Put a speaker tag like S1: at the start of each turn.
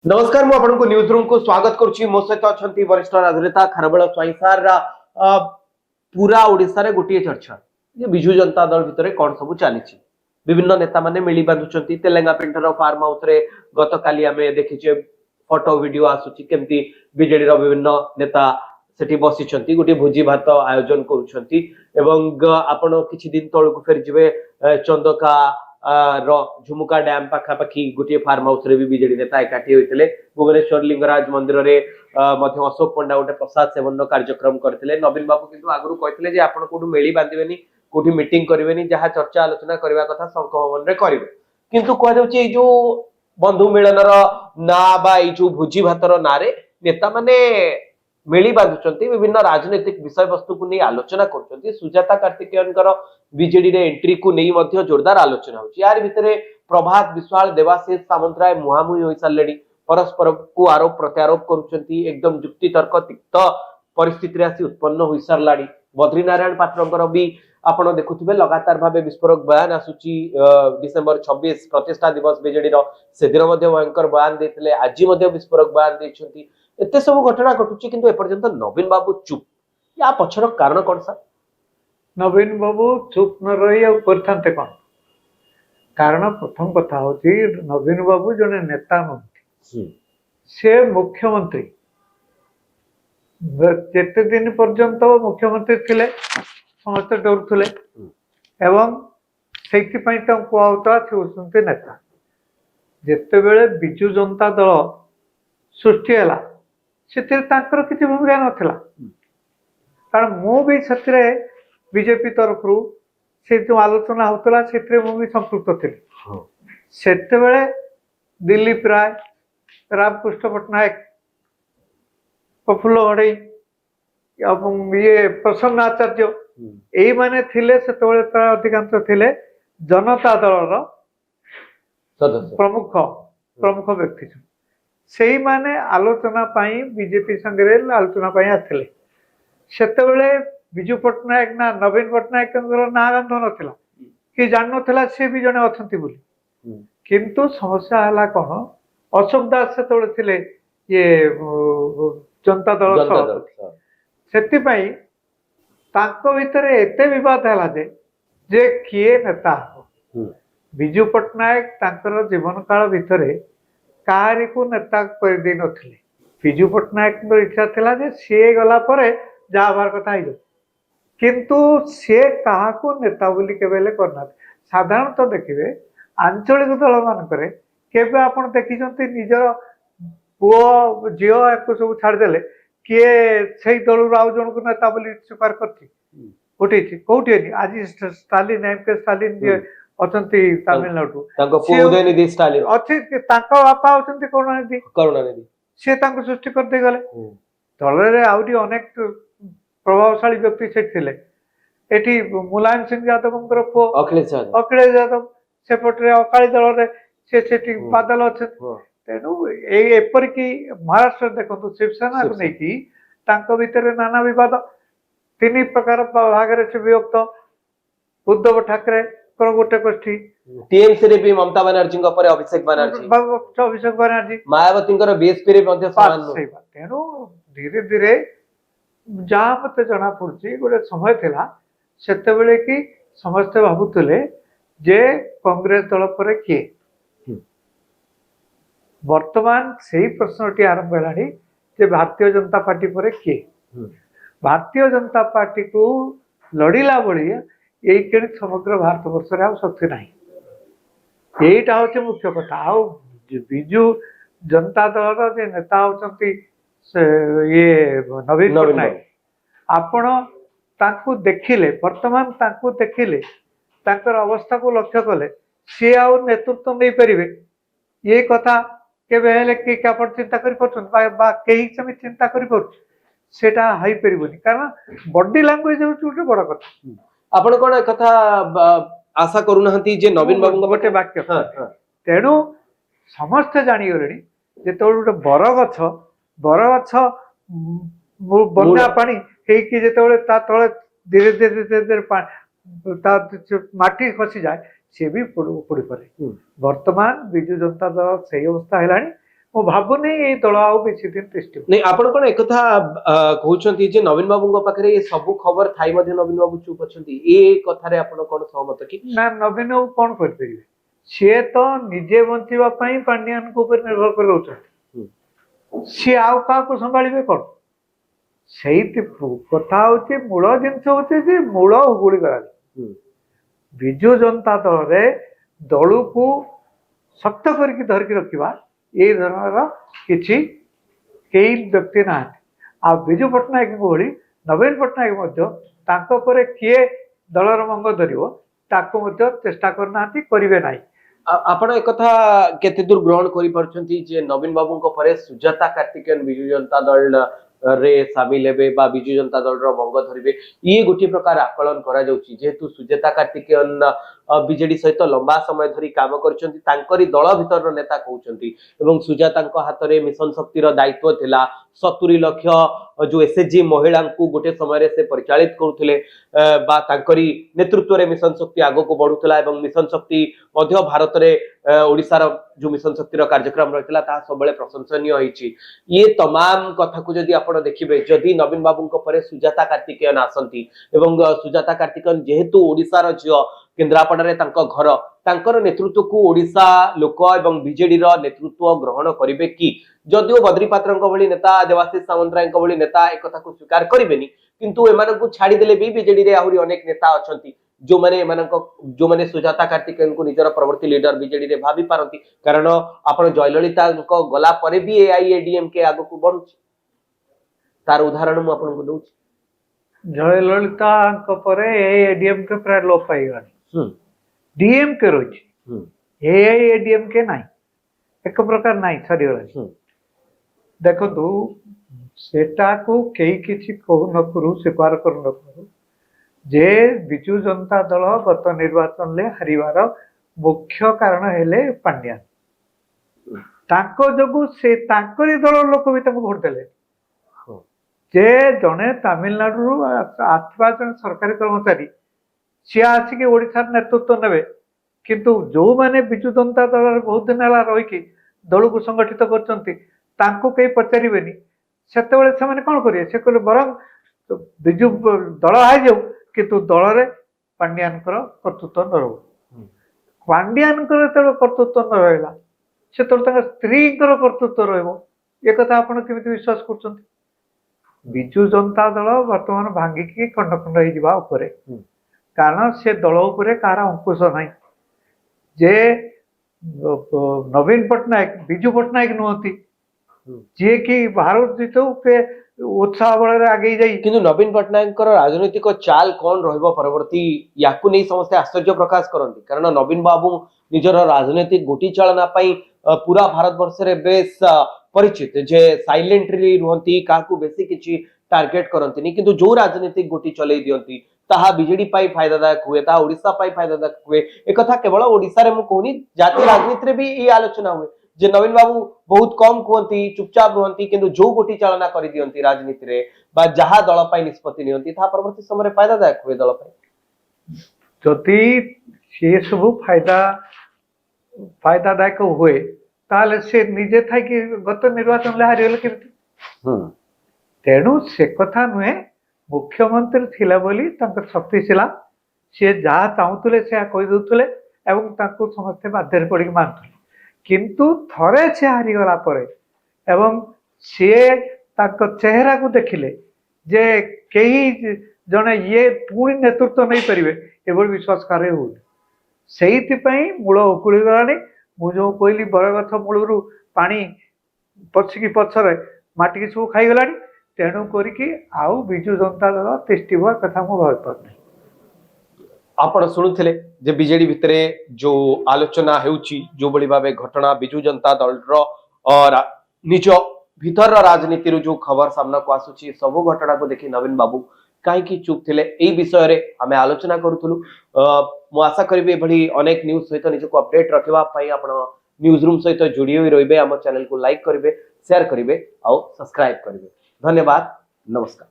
S1: नमस्कार मु आपन को न्यूज रूम को स्वागत करुच्ची मो सहित अछंती वरिष्ठ राजनेता खारबेल स्वाईसार पूरा ओडिसा रे गोटिए चर्चा जे बिजू जनता दल भितरे कोन सब चली विभिन्न नेता माने मिली बांधुचंती तेलंगा पिंटर फार्म हाउस रे गत काली आमे देखिचे फोटो वीडियो आसुची केमती बीजेडी रो विभिन्न नेता सेठी बसिचंती गोटे भोजी भात आयोजन करूचंती एवं आपण किछि दिन तळकु फेर जिवे चंदका झुमुका डैम पाखापाखि गोटे फार्म हाउस रे भी बीजेडी नेता एकाठी होते भुवनेश्वर लिंगराज मंदिर रे अशोक पंडा गोटे प्रसाद सेवन कार्यक्रम करते नवीन बाबू किंतु आगु कहते आपण कोठु मेली बांधेनि कोठी मीटिंग करेनि जहाँ चर्चा आलोचना करने कथा शंख भवन रे करेंगे किंतु कह जो बंधु मिलन ना बा जो भोजी भातर ना रे नेता माने मेली बांधुचंती विभिन्न राजनीतिक विषय वस्तु को नहीं आलोचना कर सुजाता कार्तिकेयन बीजेडी रे एंट्री को नहीं मध्य जोरदार आलोचना होची यार भितरे प्रभात विश्वाल देवाशीष सामंतराय मुहामुही होई सारलेडी परस्पर को आरोप प्रत्यारोप करूचंती एकदम जुक्ति तर्क तिक्त परिस्थिति रे आसी उत्पन्न होई सारलाडी बद्रीनारायण पात्रंकर भी आपण देखुथिबे लगातार भाबे विस्फोरक बयान आसुची डिसेंबर 26 प्रतिष्ठा दिवस बीजेडी रो सेदिन मध्ये भयंकर बयान देथिले आज मध्ये विस्फोरक बयान देछंती एते सब घटना घटुची किंतु एपर्यंत नवीन बाबू चुप या पछर कारण कोन सा
S2: नवीन बाबू चुप न रही करते कौन कारण प्रथम कथा होची नवीन बाबू जने नेता नुहति से मुख्यमंत्री जेते दिन पर्यंत मुख्यमंत्री थिले समस्त डरुले एवं से कहता से होती नेता जिते बेले बिजु जनता दल सृष्टि है से किसी भूमिका नाला कारण मु भी से बीजेपी तरफ से जो आलोचना होता से संपृक्त थी से दिलीप राय रामकृष्ण पट्टनायक प्रफुल्ल गढ़ई ये प्रसन्न आचार्य यही माने थिले से अधिकांश थिले जनता दल प्रमुख प्रमुख व्यक्ति से माने आलोचना बीजेपी संगे आलोचना आसते से विजु पट्टनायक ना नवीन पट्टनायक ना गंध नाला कि जान ना सी भी जड़े अच्छा किंतु समस्या है कौन अशोक दास से ये जनता दल से भितर एते विवाद है जे किए नेता विजु पट्टनायक जीवन काल भितर कहारी को नेता कर दे नथिले विजु पट्टनायक इच्छा थिला जे सी गला परे जा हबार कथा ही किंतु सी क्या नेता बोली केबेले करना साधारणतः देखिए आंचलिक दल मानकरे केबे आपण देखिछंती निजर पुओ झियो को सब छाड़देले किए से दल आउ जन को नेता बोली स्वीकार करछि उठी कोठी आज स्टालिन एम के स्टालिन जे अछंती तमिलनाडु
S1: तांको पुओ उदयनिधि स्टालिन
S2: अछि तांको बापा अछंती करुणानिधि से तांको सृष्टि कर दे गले दल रे आउरी अनेक प्रभावशाली व्यक्ति से एटी मुलायम सिंह यादव पुओ
S1: अखिलेश
S2: यादव सेपटे अकाली दल से बादल अच्छे तेणु एपरिक महाराष्ट्र देखो शिवसेना को लेकिन भितर नाना विवाद तीन प्रकार भाग से विभक्त उद्धव ठाकरे गोटे गोष्ठी
S1: टीएमसी रे भी ममता बनर्जी अभिषेक
S2: बनर्जी
S1: मायावती बीएसपी रे
S2: तेणु धीरे धीरे जहाँ मत जना पड़ी गोटे समय थिला सेते बेले कि समस्ते भावुले जे कांग्रेस दल पर किए वर्तमान से प्रश्नटी आरंभ है भारतीय जनता पार्टी पर किए भारतीय जनता पार्टी को लड़िला बड़ी यही समग्र भारत वर्ष में शक्ति ना यहीटा हूँ मुख्य कथा आउ विजु जनता दल नेता होती ये नवीन पट्टनायक आपण तांको देखिले वर्तमान तांको देखिले तांकर अवस्था को लक्ष्य कले सी आ नेतृत्व नहीं पारे ये कथा केबे कि चिंता कहीं चिंता करा कारण बॉडी लैंग्वेज हूँ बड़ कथा
S1: आपण कौन कथा आशा करूना जे नवीन बाबू
S2: गोटे वाक्य तेणु समस्ते जानीगले जो गोटे बरगछ बन्या पानी जो तले धीरे धीरे धीरे धीरे माटी खसी जाए सी भी पड़ी पारे वर्तमान विजु जनता दल से अवस्था है ମୁଁ ଭାବୁନି ଏଇ ଦଳ ଆଉ ବେଶୀ ଦିନ ତିଷ୍ଠିବ।
S1: नहीं आपण कोन एकथा कहउछंती जे नवीन बाबूଙ୍କ पाखरे ये सब खबर थाई मध्ये नवीन बाबू चुप अछंती ए कथारे आपण कोन सहमत कि
S2: ନା ନବୀନ ବାବୁ କଣ କରିପାରିବେ? ସିଏ ତ ନିଜେ ବଞ୍ଚିବା ପାଇଁ ପାଣ୍ଡିଆନଙ୍କ ଉପରେ ନିର୍ଭର କରି ରହୁଛନ୍ତି। ସିଏ ଆଉ କାହାକୁ ସମ୍ଭାଳିବେ କଣ? ସେଇଥି କଥା ହଉଛି ମୂଳ ଜିନିଷ ହଉଛି ଯେ ମୂଳ ଉଗୁଳି ଗଲାଣି। ବିଜୁ ଜନତା ଦଳରେ ଦଳକୁ ଶକ୍ତ କରିକି ଧରିକି ରଖିବା ଏଇ ଧରଣର କିଛି କେହି ବ୍ୟକ୍ତି ନାହାନ୍ତି। ଆଉ ବିଜୁ ପଟ୍ଟନାୟକଙ୍କ ଭଳି ନବୀନ ପଟ୍ଟନାୟକ ମଧ୍ୟ ତାଙ୍କ ପରେ କିଏ ଦଳର ମଙ୍ଗ ଧରିବ ତାକୁ ମଧ୍ୟ ଚେଷ୍ଟା କରୁନାହାନ୍ତି, କରିବେ ନାହିଁ।
S1: आपण एकथा केते दूर ग्रहण करि परछंती जे नवीन बाबूଙ୍କ परे सुजाता कार्तिकेयन बिजु जनता दल रे शामिल हेबे बा बिजु जनता दल रो मंग धरिबे ये गोटे प्रकार आकलन करा जाउची जेहेतु सुजाता कार्तिकेयन बीजेडी सहित लंबा समय धरी काम करछंती तांकरी दल भितर नेता कहउछंती एवं सुजाताଙ୍କ हातरे मिशन शक्ति रो दायित्व थिला 70 लाख जो एसएचजी महिला को गोटे समय से परिचालित करुथिले बा तांकरी नेतृत्व रे मिशन शक्ति आगो को बढ़ुतला एवं मिशन शक्ति मध्य भारत रे ओडिसा जो मिशन शक्ति रो कार्यक्रम रहितला ता सबले प्रशंसनीय होईची ये तमाम कथा को जदी आपण देखिबे जदी नवीन बाबूଙ୍କ परे सुजाता कार्तिकेयन आसंती एवं सुजाता कार्तिकेयन जेहेतु ओडिसा रो जियो केन्द्रापड़ा रे तांको घर तांकर नेतृत्व को ओडिसा लोक एवं बीजेडी रो नेतृत्व ग्रहण करिवे कि जदिओ बद्री पात्रଙ୍କ भली नेता देवाशीष सामंतरायଙ୍କ भली नेता एक कथा को स्वीकार करिवेनी किंतु एमानकु छाडी देले भी बीजेडी रे आहुरी अनेक नेता अछंती जो माने सुजाता कार्तिकेयन को निजर प्रवर्ती लीडर बीजेडी रे भाबी पारंती कारण आपण जयललिता गला परे भी एआईएडीएमके आगो को बढ़ुची तार उदाहरण मु आपन को दउची
S2: जयललिता परे एआईएडीएमके प्राय लोप पाई गलानी। डीएमके रही एआईएडीएमके नाही एक प्रकार नाही सरी गलानी। देखो सेटा को कई किसी कहू न करू स्वीकार कर न करू जे बिजु जनता दल गत निर्वाचन ले हारिवार मुख्य कारण हेले पांड्या तांको जोगु से तांकरी दल लोक भी तांको भोट देले जे जने तमिलनाडु आसवा जन सरकारी कर्मचारी सी आसिक ओडिशार नेतृत्व नेबे किंतु जो माने बिजु जनता दल बहुत दिन है रही दल को संगठित करछंती तांको कई पचारिबेनी सेतेबेले से माने कोन करिए से कहले बरं बिजु दल हाई जाऊ किंतु दल रे पांड्यानकर कर्तृत्व न रहू पांड्यानकर तो कर्तृत्व न रहला से तो स्त्री कर्तृत्व रहबो ये कथा आपण केमिति विश्वास करछंती बिजु जनता दल वर्तमान भांगिकी खंड खंड हो जावा उपरे कारण से दल उपरे कार अंकुश नहीं जे नवीन पट्टनायक बिजु पट्टनायक नुहति जे कि भारत जीतो के उत्साह बल आगे जाई किंतु
S1: नवीन पट्टनायक राजनीतिक चाल कौन रहिबो परवर्ती याकु नहीं समस्त आश्चर्य प्रकाश करंती कारण नवीन बाबू निजर राजनीतिक गोटी चालना पाई पूरा भारत वर्ष रे बेस परिचित जे साइलेंटली रुहंती काकू बेसी किछि टार्गेट करंती किंतु जो राजनीतिक गोटी चलै दियंती ताहा बीजेडी पाई फायदादायक हुए ताहा ओडिसा पाई फायदादायक हुए एक कथा केवल ओडिसा रे मु कहूनी जातीय राजनीति रे भी ई आलोचना हुए जे नवीन बाबू बहुत कम कहती चुपचाप रुहंती किंतु जो गोटी चालना कर दियंती राजनीति रे बा जहा दल पाई निष्पत्ति नियंती ताहा परवर्ती समय रे फायदादायक हुए दल पाई
S2: जति से सब फायदादायक हुए ताले से निजे थाई कि गत निर्वाचन ले हारिगले केमति तेणु से कथा नुहे मुख्यमंत्री थिला बोली तांकर शक्ति थिला से जहा चाहूले से कहि दउतले एवं तांको समस्त बाध्य पड़ी मानतले किंतु थरे से हारिगला परे एवं से तांको चेहरा को देखिले जे कई जने ये पूरी नेतृत्व नहीं परिवे एवं विश्वास करे हो सेइथिपई मूल उकुली गलानी मु जो कहली बरगछ मूलरू पानी पछिकी पछरे माटी सब खाईगलानी तेणु करिकी आउ बिजु जनता दल तिष्ठिब कथा मु भाबी पारनी
S1: आपण शुणुले जे बीजेडी भितरे जो आलोचना हेउची जो बड़ी भाबे घटना बिजु जनता दल रो और निज भीतर राजनीति जो खबर सामना को आसुची सब घटना को देखि नवीन बाबू कहीं चुप थिले एई विषय रे हमें आलोचना करूथुलु मु आशा करबी भली अनेक न्यूज सहित निजको अपडेट रखिबा पई आपण न्यूज रूम सहित जुड़ी होई रहिबे हम चैनल को लाइक करिवे शेयर करिवे और सब्सक्राइब करिवे धन्यवाद नमस्कार।